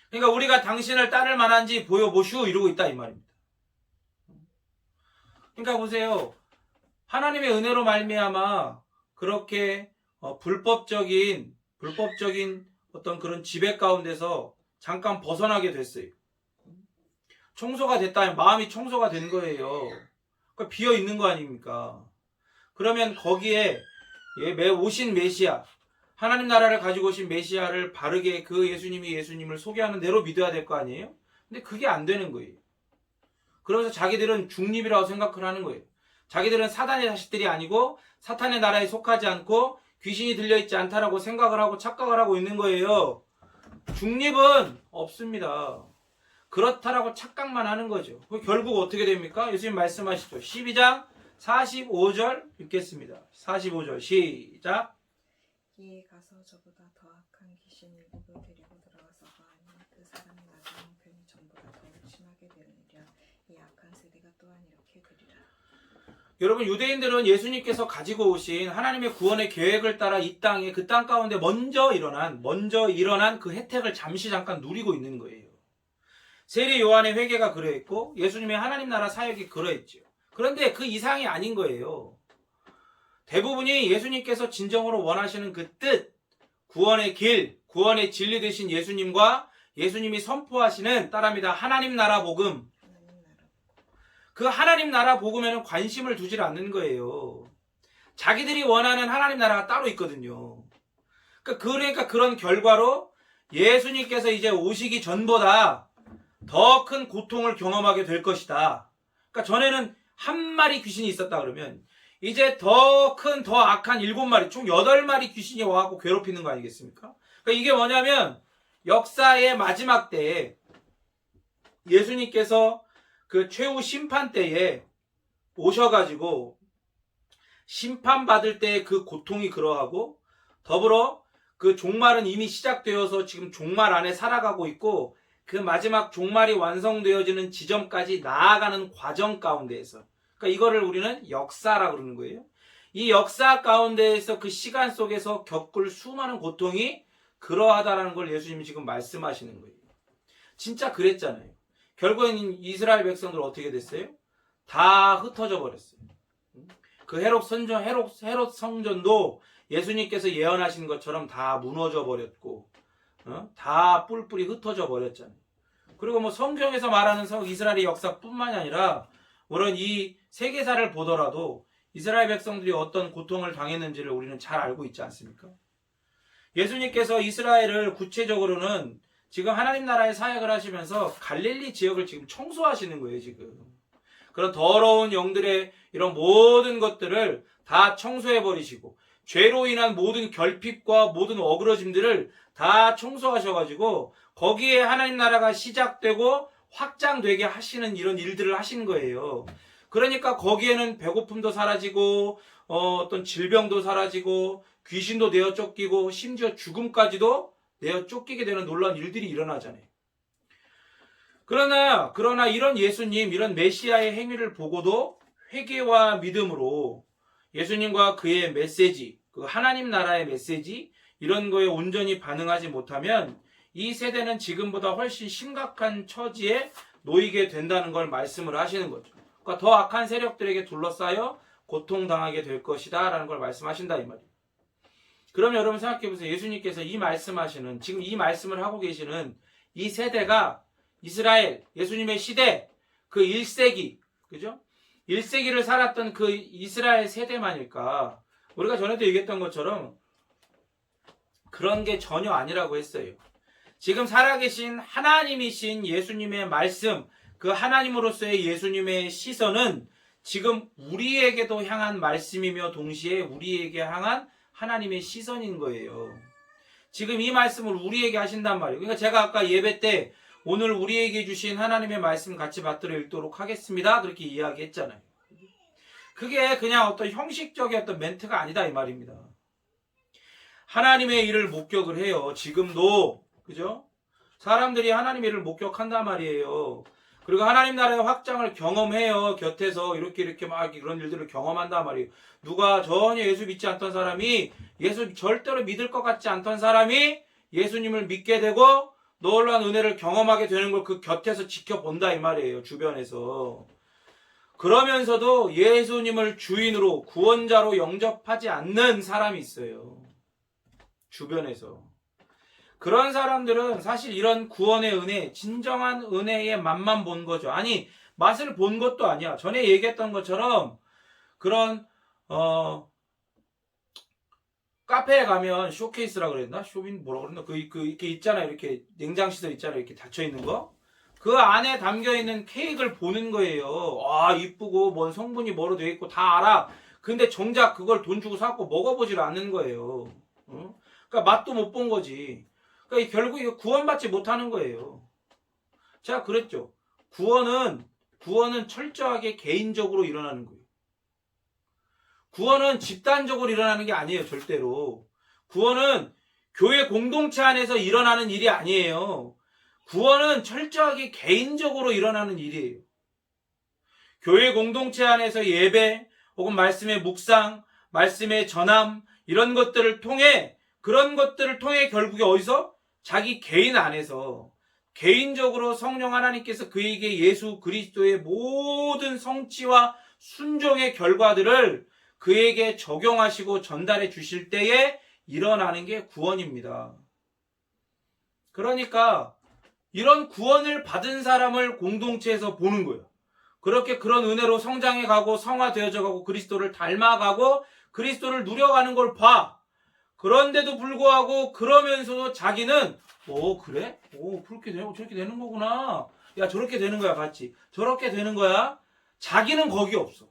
그러니까 우리가 당신을 따를 만한지 보여보슈 이러고 있다 이 말입니다. 그러니까 보세요. 하나님의 은혜로 말미암아 그렇게 불법적인 어떤 그런 지배 가운데서 잠깐 벗어나게 됐어요. 청소가 됐다면 마음이 청소가 된 거예요. 그러니까 비어 있는 거 아닙니까? 그러면 거기에 오신 메시아, 하나님 나라를 가지고 오신 메시아를 바르게 그 예수님이 예수님을 소개하는 대로 믿어야 될 거 아니에요? 근데 그게 안 되는 거예요. 그러면서 자기들은 중립이라고 생각을 하는 거예요. 자기들은 사단의 자식들이 아니고 사탄의 나라에 속하지 않고 귀신이 들려있지 않다라고 생각을 하고 착각을 하고 있는 거예요. 중립은 없습니다. 그렇다라고 착각만 하는 거죠. 결국 어떻게 됩니까? 예수님 말씀하시죠. 12장 45절 읽겠습니다. 45절 시작. 이에 가서 저보다 더 악한 귀신 일곱을 데리고 들어와서 거하니 그 사람이 나중 형편이 전보다 더욱 심하게 되느니라. 이 악한 세대가 또한 이렇게 되리라. 여러분 유대인들은 예수님께서 가지고 오신 하나님의 구원의 계획을 따라 이 땅에 그 땅 가운데 먼저 일어난 그 혜택을 잠시 잠깐 누리고 있는 거예요. 세례 요한의 회개가 그러했고 예수님의 하나님 나라 사역이 그러했죠. 그런데 그 이상이 아닌 거예요. 대부분이 예수님께서 진정으로 원하시는 그 뜻, 구원의 길, 구원의 진리 되신 예수님과 예수님이 선포하시는 따라합니다. 하나님 나라 복음. 그 하나님 나라 복음에는 관심을 두질 않는 거예요. 자기들이 원하는 하나님 나라가 따로 있거든요. 그러니까 그런 결과로 예수님께서 이제 오시기 전보다 더 큰 고통을 경험하게 될 것이다. 그러니까 전에는 한 마리 귀신이 있었다 그러면 이제 더 큰, 더 악한 7마리, 총 8마리 귀신이 와갖고 괴롭히는 거 아니겠습니까? 그러니까 이게 뭐냐면 역사의 마지막 때에 예수님께서 그 최후 심판 때에 오셔가지고 심판받을 때의 그 고통이 그러하고 더불어 그 종말은 이미 시작되어서 지금 종말 안에 살아가고 있고 그 마지막 종말이 완성되어지는 지점까지 나아가는 과정 가운데에서 그러니까 이거를 우리는 역사라고 그러는 거예요. 이 역사 가운데에서 그 시간 속에서 겪을 수많은 고통이 그러하다라는 걸 예수님이 지금 말씀하시는 거예요. 진짜 그랬잖아요. 결국엔 이스라엘 백성들 어떻게 됐어요? 다 흩어져 버렸어요. 그 헤롯 성전도 예수님께서 예언하신 것처럼 다 무너져 버렸고 다 뿔뿔이 흩어져 버렸잖아요. 그리고 뭐 성경에서 말하는 이스라엘의 역사뿐만이 아니라 우리는 이 세계사를 보더라도 이스라엘 백성들이 어떤 고통을 당했는지를 우리는 잘 알고 있지 않습니까? 예수님께서 이스라엘을 구체적으로는 지금 하나님 나라의 사역을 하시면서 갈릴리 지역을 지금 청소하시는 거예요, 지금. 그런 더러운 영들의 이런 모든 것들을 다 청소해버리시고, 죄로 인한 모든 결핍과 모든 어그러짐들을 다 청소하셔가지고, 거기에 하나님 나라가 시작되고 확장되게 하시는 이런 일들을 하신 거예요. 그러니까 거기에는 배고픔도 사라지고, 어떤 질병도 사라지고, 귀신도 내어 쫓기고, 심지어 죽음까지도 내어 쫓기게 되는 놀라운 일들이 일어나잖아요. 그러나 이런 예수님, 이런 메시아의 행위를 보고도 회개와 믿음으로 예수님과 그의 메시지, 그 하나님 나라의 메시지, 이런 거에 온전히 반응하지 못하면 이 세대는 지금보다 훨씬 심각한 처지에 놓이게 된다는 걸 말씀을 하시는 거죠. 그러니까 더 악한 세력들에게 둘러싸여 고통당하게 될 것이다 라는 걸 말씀하신다 이 말이에요. 그럼 여러분 생각해 보세요. 예수님께서 이 말씀하시는, 지금 이 말씀을 하고 계시는 이 세대가 이스라엘, 예수님의 시대, 그 1세기, 그죠? 1세기를 살았던 그 이스라엘 세대만일까? 우리가 전에도 얘기했던 것처럼 그런 게 전혀 아니라고 했어요. 지금 살아계신 하나님이신 예수님의 말씀, 그 하나님으로서의 예수님의 시선은 지금 우리에게도 향한 말씀이며 동시에 우리에게 향한 하나님의 시선인 거예요. 지금 이 말씀을 우리에게 하신단 말이에요. 그러니까 제가 아까 예배 때 오늘 우리에게 주신 하나님의 말씀 같이 받들어 읽도록 하겠습니다. 그렇게 이야기했잖아요. 그게 그냥 어떤 형식적인 어떤 멘트가 아니다 이 말입니다. 하나님의 일을 목격을 해요. 지금도. 그죠? 사람들이 하나님의 일을 목격한단 말이에요. 그리고 하나님 나라의 확장을 경험해요. 곁에서 이렇게 막 그런 일들을 경험한단 말이에요. 누가 전혀 예수 믿지 않던 사람이, 예수 절대로 믿을 것 같지 않던 사람이 예수님을 믿게 되고 놀라운 은혜를 경험하게 되는 걸 그 곁에서 지켜본다 이 말이에요. 주변에서. 그러면서도 예수님을 주인으로 구원자로 영접하지 않는 사람이 있어요. 주변에서. 그런 사람들은 사실 이런 구원의 은혜, 진정한 은혜의 맛만 본 거죠. 아니, 맛을 본 것도 아니야. 전에 얘기했던 것처럼 그런 카페에 가면 쇼케이스라 그랬나? 쇼빈 뭐라 그랬나? 이렇게 있잖아요. 이렇게 냉장시설 있잖아요. 이렇게 닫혀 있는 거. 그 안에 담겨 있는 케이크를 보는 거예요. 아, 이쁘고 뭔 성분이 뭐로 되어 있고 다 알아. 근데 정작 그걸 돈 주고 사고 먹어보질 않는 거예요. 어? 그러니까 맛도 못 본 거지. 그러니까 결국 이거 구원받지 못하는 거예요. 제가 그랬죠. 구원은 철저하게 개인적으로 일어나는 거예요. 구원은 집단적으로 일어나는 게 아니에요. 절대로. 구원은 교회 공동체 안에서 일어나는 일이 아니에요. 구원은 철저하게 개인적으로 일어나는 일이에요. 교회 공동체 안에서 예배 혹은 말씀의 묵상, 말씀의 전함 이런 것들을 통해, 그런 것들을 통해 결국에 어디서? 자기 개인 안에서 개인적으로 성령 하나님께서 그에게 예수 그리스도의 모든 성취와 순종의 결과들을 그에게 적용하시고 전달해 주실 때에 일어나는 게 구원입니다. 그러니까 이런 구원을 받은 사람을 공동체에서 보는 거예요. 그렇게 그런 은혜로 성장해 가고 성화되어져 가고 그리스도를 닮아가고 그리스도를 누려가는 걸 봐. 그런데도 불구하고 그러면서도 자기는 그래? 그렇게 되고 저렇게 되는 거구나. 야, 저렇게 되는 거야, 같이. 저렇게 되는 거야. 자기는 거기 없어.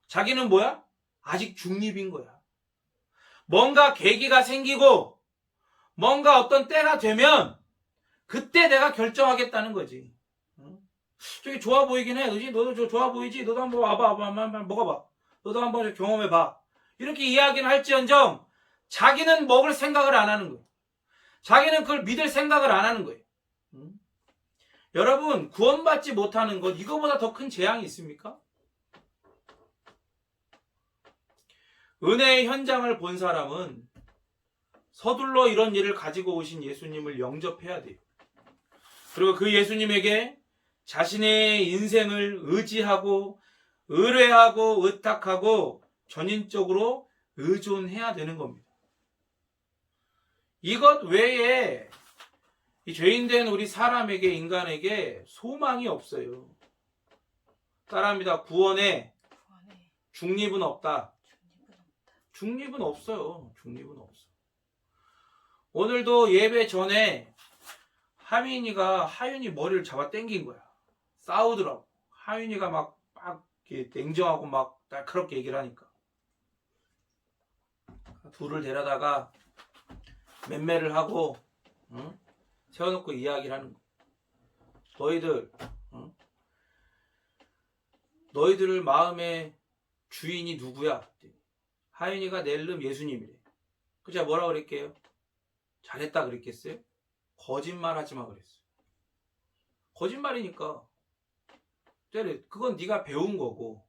자기는 뭐야? 아직 중립인 거야. 뭔가 계기가 생기고 뭔가 어떤 때가 되면 그때 내가 결정하겠다는 거지. 저기 좋아 보이긴 해. 그지? 너도 저 좋아 보이지? 너도 한번 와봐. 한번 먹어봐. 너도 한번 경험해봐. 이렇게 이야기는 할지언정 자기는 먹을 생각을 안 하는 거예요. 자기는 그걸 믿을 생각을 안 하는 거예요. 여러분, 구원받지 못하는 것, 이거보다 더 큰 재앙이 있습니까? 은혜의 현장을 본 사람은 서둘러 이런 일을 가지고 오신 예수님을 영접해야 돼요. 그리고 그 예수님에게 자신의 인생을 의지하고 의뢰하고 의탁하고 전인적으로 의존해야 되는 겁니다. 이것 외에 이 죄인된 우리 사람에게, 인간에게 소망이 없어요. 따라합니다. 구원에 구원에 중립은 없다. 중립은 없다. 중립은 없어요. 중립은 없어. 오늘도 예배 전에 하민이가 하윤이 머리를 잡아 당긴 거야. 싸우더라고. 하윤이가 막 이렇게 냉정하고 막 날카롭게 얘기를 하니까. 둘을 데려다가 맴매를 하고 응? 세워놓고 이야기를 하는 거야. 너희들 너희들 마음의 주인이 누구야? 하윤이가 낼름 예수님이래. 그 제가 뭐라 그랬게요? 잘했다 그랬겠어요? 거짓말 하지 마 그랬어요. 거짓말이니까. 그건 네가 배운 거고,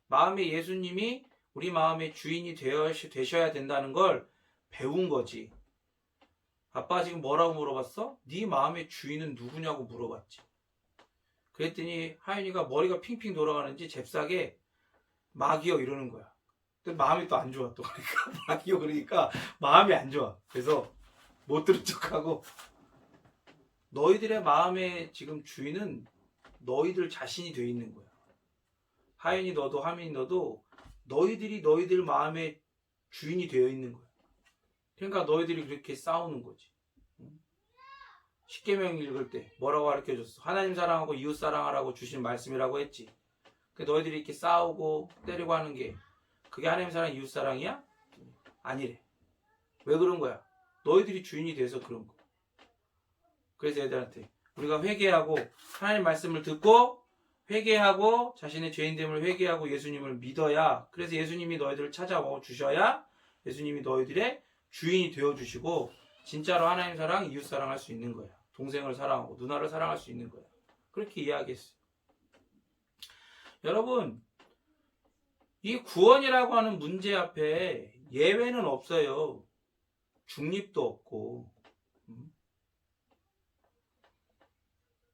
마음의 예수님이 우리 마음의 주인이 되셔야 된다는 걸 배운 거지. 아빠가 지금 뭐라고 물어봤어? 네 마음의 주인은 누구냐고 물어봤지. 그랬더니 하윤이가 머리가 핑핑 돌아가는지 잽싸게 막이요 이러는 거야. 근데 마음이 또 안 좋아 또. 그러니까 막이요 그러니까 마음이 안 좋아. 그래서 못 들은 척하고, 너희들의 마음의 지금 주인은 너희들 자신이 돼 있는 거야. 하윤이 너도 하민이 너도 너희들이 너희들 마음의 주인이 되어 있는 거야. 그러니까 너희들이 그렇게 싸우는 거지. 십계명 읽을 때 뭐라고 가르쳐줬어? 하나님 사랑하고 이웃 사랑하라고 주신 말씀이라고 했지. 너희들이 이렇게 싸우고 때리고 하는 게 그게 하나님 사랑 이웃 사랑이야? 아니래. 왜 그런 거야? 너희들이 주인이 돼서 그런 거야. 그래서 애들한테 우리가 회개하고 하나님 말씀을 듣고 회개하고 자신의 죄인됨을 회개하고 예수님을 믿어야, 그래서 예수님이 너희들을 찾아와 주셔야 예수님이 너희들의 주인이 되어주시고 진짜로 하나님 사랑, 이웃 사랑할 수 있는 거야. 동생을 사랑하고 누나를 사랑할 수 있는 거야. 그렇게 이야기했어요. 여러분, 이 구원이라고 하는 문제 앞에 예외는 없어요. 중립도 없고.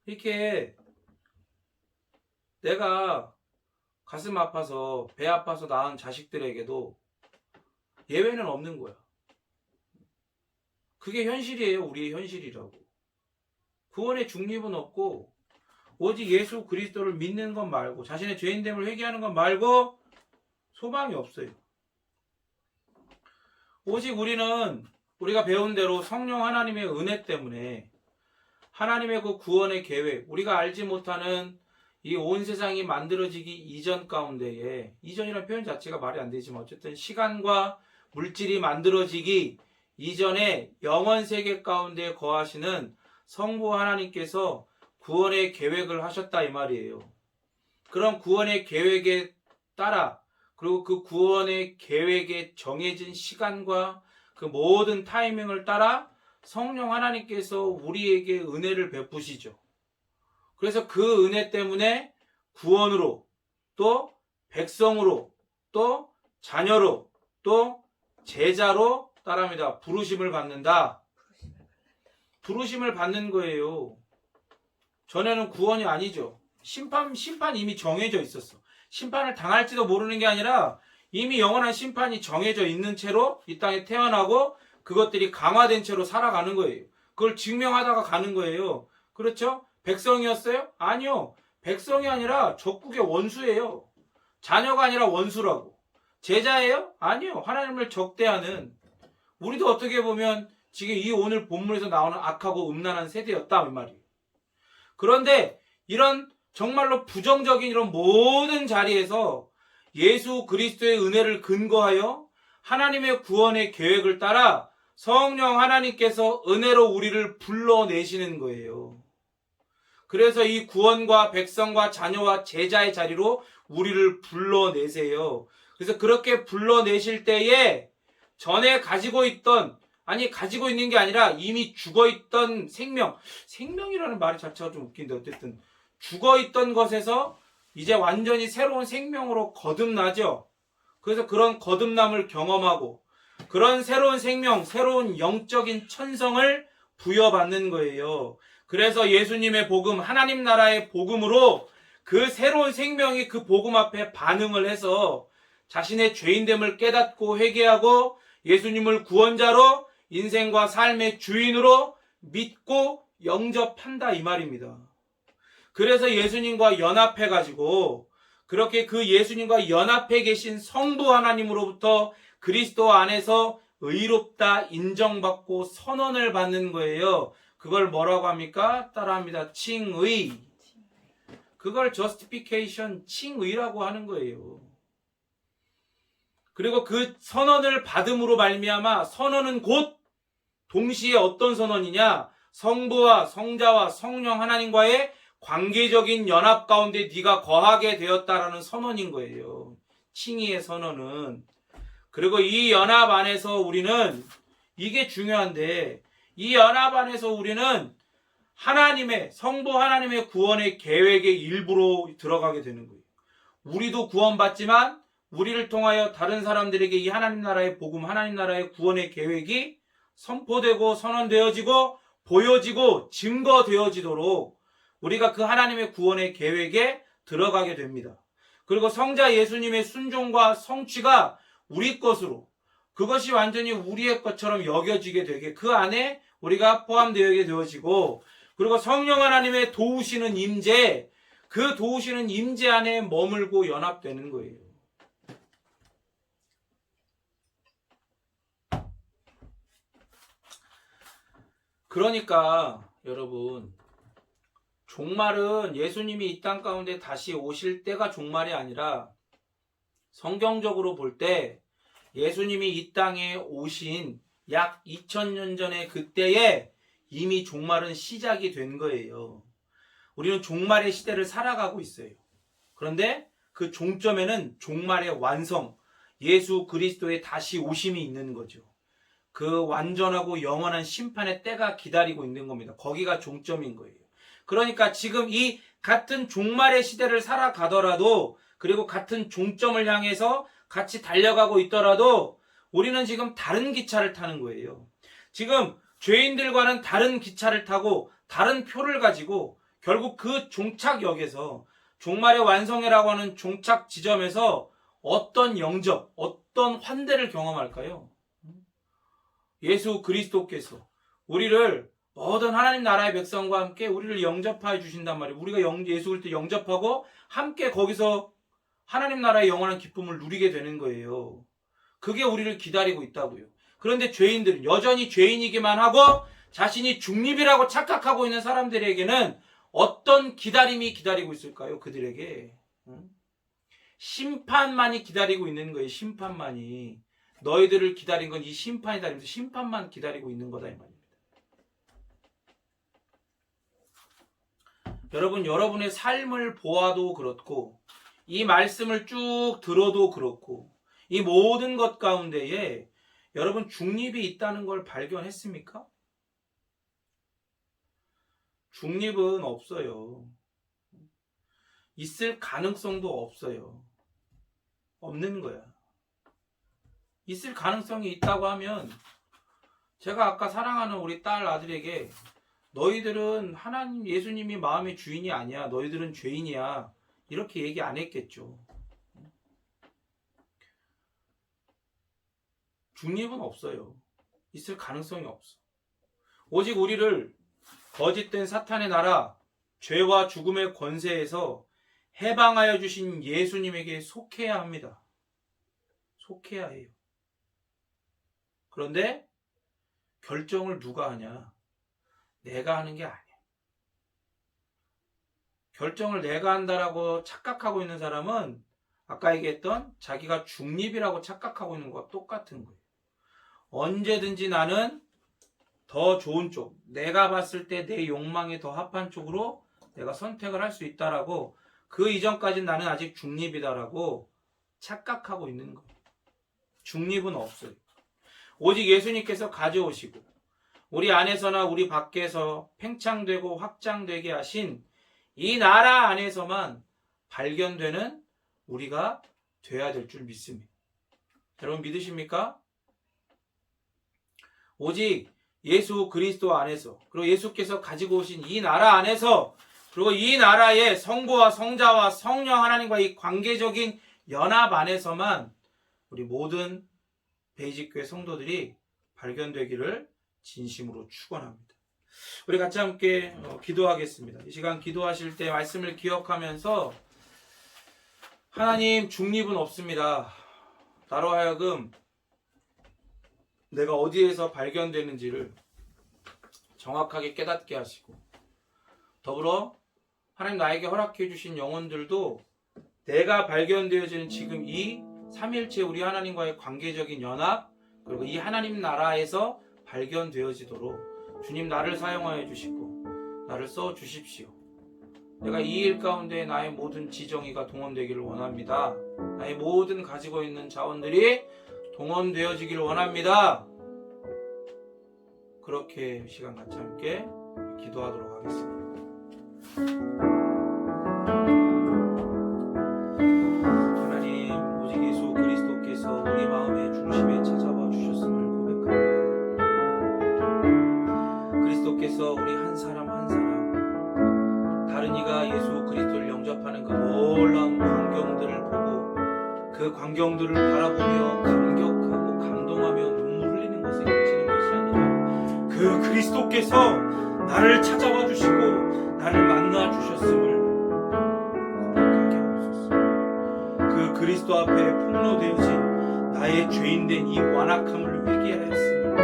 이렇게 내가 가슴 아파서 배 아파서 낳은 자식들에게도 예외는 없는 거야. 그게 현실이에요. 우리의 현실이라고. 구원의 중립은 없고 오직 예수 그리스도를 믿는 것 말고 자신의 죄인됨을 회개하는 것 말고 소망이 없어요. 오직 우리가 배운 대로 성령 하나님의 은혜 때문에 하나님의 그 구원의 계획, 우리가 알지 못하는 이 온 세상이 만들어지기 이전 가운데에, 이전이라는 표현 자체가 말이 안 되지만 어쨌든 시간과 물질이 만들어지기 이전에 영원 세계 가운데 거하시는 성부 하나님께서 구원의 계획을 하셨다 이 말이에요. 그런 구원의 계획에 따라, 그리고 그 구원의 계획에 정해진 시간과 그 모든 타이밍을 따라 성령 하나님께서 우리에게 은혜를 베푸시죠. 그래서 그 은혜 때문에 구원으로, 또 백성으로, 또 자녀로, 또 제자로 따라합니다. 부르심을 받는다. 부르심을 받는 거예요. 전에는 구원이 아니죠. 심판 이미 정해져 있었어. 심판을 당할지도 모르는 게 아니라 이미 영원한 심판이 정해져 있는 채로 이 땅에 태어나고 그것들이 강화된 채로 살아가는 거예요. 그걸 증명하다가 가는 거예요. 그렇죠? 백성이었어요? 아니요. 백성이 아니라 적국의 원수예요. 자녀가 아니라 원수라고. 제자예요? 아니요. 하나님을 적대하는, 우리도 어떻게 보면 지금 이 오늘 본문에서 나오는 악하고 음란한 세대였다 이 말이에요. 그런데 이런 정말로 부정적인 이런 모든 자리에서 예수 그리스도의 은혜를 근거하여 하나님의 구원의 계획을 따라 성령 하나님께서 은혜로 우리를 불러내시는 거예요. 그래서 이 구원과 백성과 자녀와 제자의 자리로 우리를 불러내세요. 그래서 그렇게 불러내실 때에 전에 가지고 있는 게 아니라 이미 죽어있던 생명이라는 말이 자체가 좀 웃긴데 어쨌든 죽어있던 것에서 이제 완전히 새로운 생명으로 거듭나죠. 그래서 그런 거듭남을 경험하고 그런 새로운 생명, 새로운 영적인 천성을 부여받는 거예요. 그래서 예수님의 복음, 하나님 나라의 복음으로 그 새로운 생명이 그 복음 앞에 반응을 해서 자신의 죄인됨을 깨닫고 회개하고 예수님을 구원자로 인생과 삶의 주인으로 믿고 영접한다 이 말입니다. 그래서 예수님과 연합해가지고 그렇게 그 예수님과 연합해 계신 성부 하나님으로부터 그리스도 안에서 의롭다 인정받고 선언을 받는 거예요. 그걸 뭐라고 합니까? 따라합니다. 칭의. 그걸 justification, 칭의라고 하는 거예요. 그리고 그 선언을 받음으로 말미암아 선언은 곧 동시에 어떤 선언이냐? 성부와 성자와 성령 하나님과의 관계적인 연합 가운데 네가 거하게 되었다라는 선언인 거예요. 칭의의 선언은. 그리고 이 연합 안에서 우리는, 이게 중요한데, 이 연합 안에서 우리는 하나님의, 성부 하나님의 구원의 계획의 일부로 들어가게 되는 거예요. 우리도 구원받지만 우리를 통하여 다른 사람들에게 이 하나님 나라의 복음, 하나님 나라의 구원의 계획이 선포되고 선언되어지고 보여지고 증거되어지도록 우리가 그 하나님의 구원의 계획에 들어가게 됩니다. 그리고 성자 예수님의 순종과 성취가 우리 것으로, 그것이 완전히 우리의 것처럼 여겨지게 되게 그 안에 우리가 포함되게 되어지고, 그리고 성령 하나님의 도우시는 임재, 그 도우시는 임재 안에 머물고 연합되는 거예요. 그러니까 여러분, 종말은 예수님이 이 땅 가운데 다시 오실 때가 종말이 아니라 성경적으로 볼 때 예수님이 이 땅에 오신 약 2000년 전에 그때에 이미 종말은 시작이 된 거예요. 우리는 종말의 시대를 살아가고 있어요. 그런데 그 종점에는 종말의 완성, 예수 그리스도의 다시 오심이 있는 거죠. 그 완전하고 영원한 심판의 때가 기다리고 있는 겁니다. 거기가 종점인 거예요. 그러니까 지금 이 같은 종말의 시대를 살아가더라도, 그리고 같은 종점을 향해서 같이 달려가고 있더라도 우리는 지금 다른 기차를 타는 거예요. 지금 죄인들과는 다른 기차를 타고 다른 표를 가지고 결국 그 종착역에서, 종말의 완성이라고 하는 종착 지점에서 어떤 영접, 어떤 환대를 경험할까요? 예수 그리스도께서 우리를 모든 하나님 나라의 백성과 함께 우리를 영접하여 주신단 말이에요. 우리가 예수 그리스도 영접하고 함께 거기서 하나님 나라의 영원한 기쁨을 누리게 되는 거예요. 그게 우리를 기다리고 있다고요. 그런데 죄인들은 여전히 죄인이기만 하고 자신이 중립이라고 착각하고 있는 사람들에게는 어떤 기다림이 기다리고 있을까요? 그들에게 심판만이 기다리고 있는 거예요. 심판만이. 너희들을 기다린 건 이 심판이다. 이러면서 심판만 기다리고 있는 거다 이 말입니다. 여러분, 여러분의 삶을 보아도 그렇고 이 말씀을 쭉 들어도 그렇고 이 모든 것 가운데에 여러분 중립이 있다는 걸 발견했습니까? 중립은 없어요. 있을 가능성도 없어요. 없는 거야. 있을 가능성이 있다고 하면 제가 아까 사랑하는 우리 딸 아들에게 너희들은 하나님 예수님이 마음의 주인이 아니야. 너희들은 죄인이야. 이렇게 얘기 안 했겠죠. 중립은 없어요. 있을 가능성이 없어. 오직 우리를 거짓된 사탄의 나라, 죄와 죽음의 권세에서 해방하여 주신 예수님에게 속해야 합니다. 속해야 해요. 그런데 결정을 누가 하냐? 내가 하는 게 아니야. 결정을 내가 한다라고 착각하고 있는 사람은 아까 얘기했던 자기가 중립이라고 착각하고 있는 것과 똑같은 거예요. 언제든지 나는 더 좋은 쪽, 내가 봤을 때 내 욕망에 더 합한 쪽으로 내가 선택을 할 수 있다라고, 그 이전까지는 나는 아직 중립이다라고 착각하고 있는 거예요. 중립은 없어요. 오직 예수님께서 가져오시고 우리 안에서나 우리 밖에서 팽창되고 확장되게 하신 이 나라 안에서만 발견되는 우리가 돼야 될 줄 믿습니다. 여러분 믿으십니까? 오직 예수 그리스도 안에서, 그리고 예수께서 가지고 오신 이 나라 안에서, 그리고 이 나라의 성부와 성자와 성령 하나님과 이 관계적인 연합 안에서만 우리 모든 베이직교회 성도들이 발견되기를 진심으로 축원합니다. 우리 같이 함께 기도하겠습니다. 이 시간 기도하실 때 말씀을 기억하면서 하나님 중립은 없습니다. 나로 하여금 내가 어디에서 발견되는지를 정확하게 깨닫게 하시고 더불어 하나님 나에게 허락해 주신 영혼들도 내가 발견되어지는 지금 이 삼일체 우리 하나님과의 관계적인 연합 그리고 이 하나님 나라에서 발견되어지도록 주님 나를 사용하여 주시고 나를 써 주십시오. 내가 이 일 가운데 나의 모든 지정의가 동원되기를 원합니다. 나의 모든 가지고 있는 자원들이 동원되어지기를 원합니다. 그렇게 시간 같이 함께 기도하도록 하겠습니다. 하나님, 오직 예수 그리스도께서 우리 마음의 중심에 찾아와 주셨음을 고백합니다. 그리스도께서 우리 한 사람 한 사람 다른 이가 예수 그리스도를 영접하는 그 놀라운 광경들을 보고 그 광경들을 바라보며 감격하고 감동하며 눈물 흘리는 것에 그치는 것이 아니라 그 그리스도께서 나를 찾아와 주시고 나를 만나 주셨음을 고백하게 하옵소서. 그 그리스도 앞에 폭로되어진 나의 죄인된 이 완악함을 회개하였음을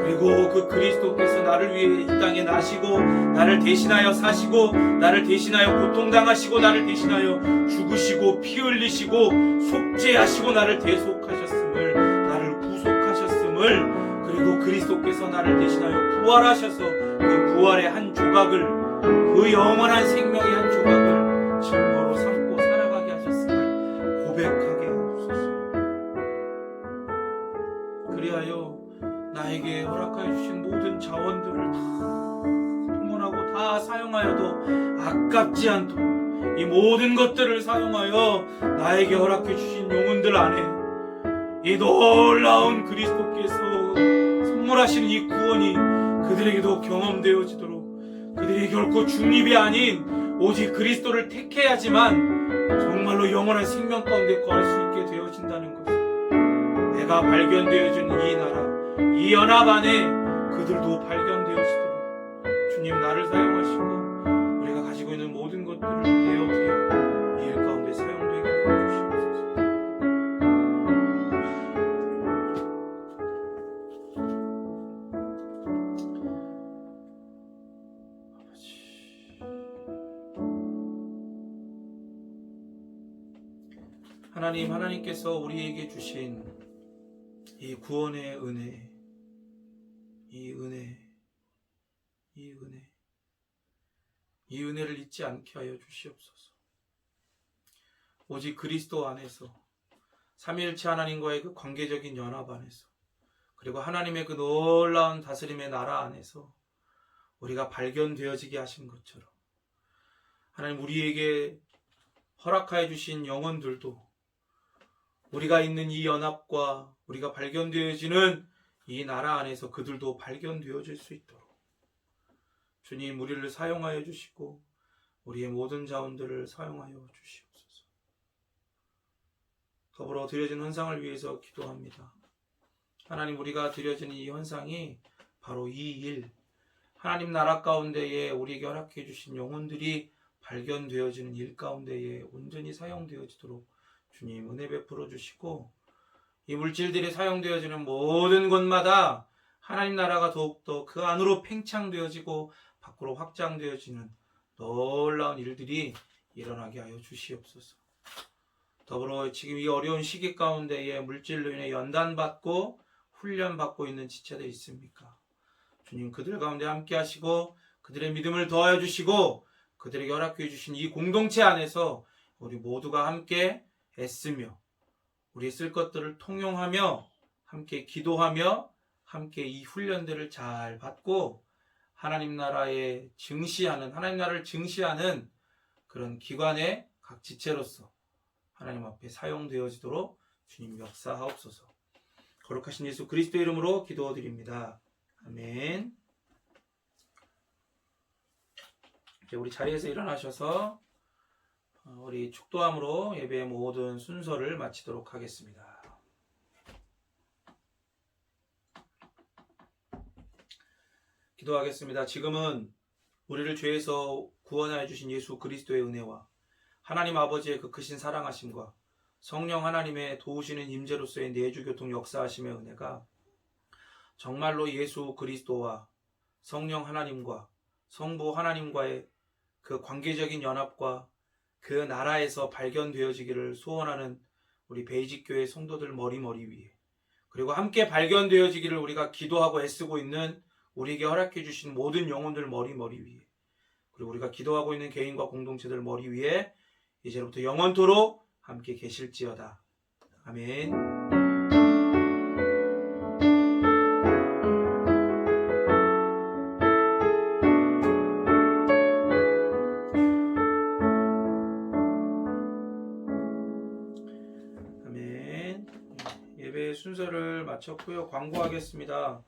그리고 그 그리스도께서 나를 위해 이 땅에 나시고 나를 대신하여 사시고 나를 대신하여 고통당하시고 나를 대신하여 죽으시고 피 흘리시고 속죄하시고 나를 대속하셨음을 나를 구속하셨음을 그리고 그리스도께서 나를 대신하여 부활하셔서 그 부활의 한 조각을 그 영원한 생명의 한 조각을 증거로 삼고 살아가게 하셨음을 고백하게 하옵소서. 그리하여 나에게 허락하여 주신 모든 자원들을 다 동원하고 다 사용하여도 아깝지 않도록 이 모든 것들을 사용하여 나에게 허락해 주신 영혼들 안에 이 놀라운 그리스도께서 선물하시는 이 구원이 그들에게도 경험되어지도록 그들이 결코 중립이 아닌 오직 그리스도를 택해야지만 정말로 영원한 생명 가운데 거할 수 있게 되어진다는 것을 내가 발견되어진 이 나라 이 연합 안에 그들도 발견되어지도록 주님 나를 사용하시고 우리가 가지고 있는 모든 것들을 내어드려 이 일 가운데 사용되게 해주시옵소서. 하나님께서 우리에게 주신 이 구원의 은혜, 이 은혜를 잊지 않게 하여 주시옵소서. 오직 그리스도 안에서 삼위일체 하나님과의 그 관계적인 연합 안에서 그리고 하나님의 그 놀라운 다스림의 나라 안에서 우리가 발견되어지게 하신 것처럼 하나님 우리에게 허락하여 주신 영혼들도 우리가 있는 이 연합과 우리가 발견되어지는 이 나라 안에서 그들도 발견되어질 수 있도록 주님 우리를 사용하여 주시고 우리의 모든 자원들을 사용하여 주시옵소서. 더불어 드려진 헌상을 위해서 기도합니다. 하나님 우리가 드려지는 이 헌상이 바로 이 일 하나님 나라 가운데에 우리에게 허락해 주신 영혼들이 발견되어지는 일 가운데에 온전히 사용되어지도록 주님 은혜 베풀어 주시고 이 물질들이 사용되어지는 모든 곳마다 하나님 나라가 더욱더 그 안으로 팽창되어지고 밖으로 확장되어지는 놀라운 일들이 일어나게 하여 주시옵소서. 더불어 지금 이 어려운 시기 가운데에 물질로 인해 연단받고 훈련받고 있는 지체들 있습니까? 주님 그들 가운데 함께 하시고 그들의 믿음을 더하여 주시고 그들에게 허락해 주신 이 공동체 안에서 우리 모두가 함께 애쓰며 우리의 쓸 것들을 통용하며 함께 기도하며 함께 이 훈련들을 잘 받고 하나님 나라를 증시하는 그런 기관의 각 지체로서 하나님 앞에 사용되어지도록 주님 역사하옵소서. 거룩하신 예수 그리스도의 이름으로 기도드립니다. 아멘. 이제 우리 자리에서 일어나셔서 우리 축도함으로 예배의 모든 순서를 마치도록 하겠습니다. 기도하겠습니다. 지금은 우리를 죄에서 구원하여 주신 예수 그리스도의 은혜와 하나님 아버지의 그 크신 사랑하심과 성령 하나님의 도우시는 임재로서의 내주교통 역사하심의 은혜가 정말로 예수 그리스도와 성령 하나님과 성부 하나님과의 그 관계적인 연합과 그 나라에서 발견되어지기를 소원하는 우리 베이직교회 성도들 머리 위에, 그리고 함께 발견되어지기를 우리가 기도하고 애쓰고 있는 우리에게 허락해 주신 모든 영혼들 머리 위에, 그리고 우리가 기도하고 있는 개인과 공동체들 머리 위에 이제부터 영원토록 함께 계실지어다. 아멘. 아멘. 예배 순서를 마쳤고요. 광고하겠습니다.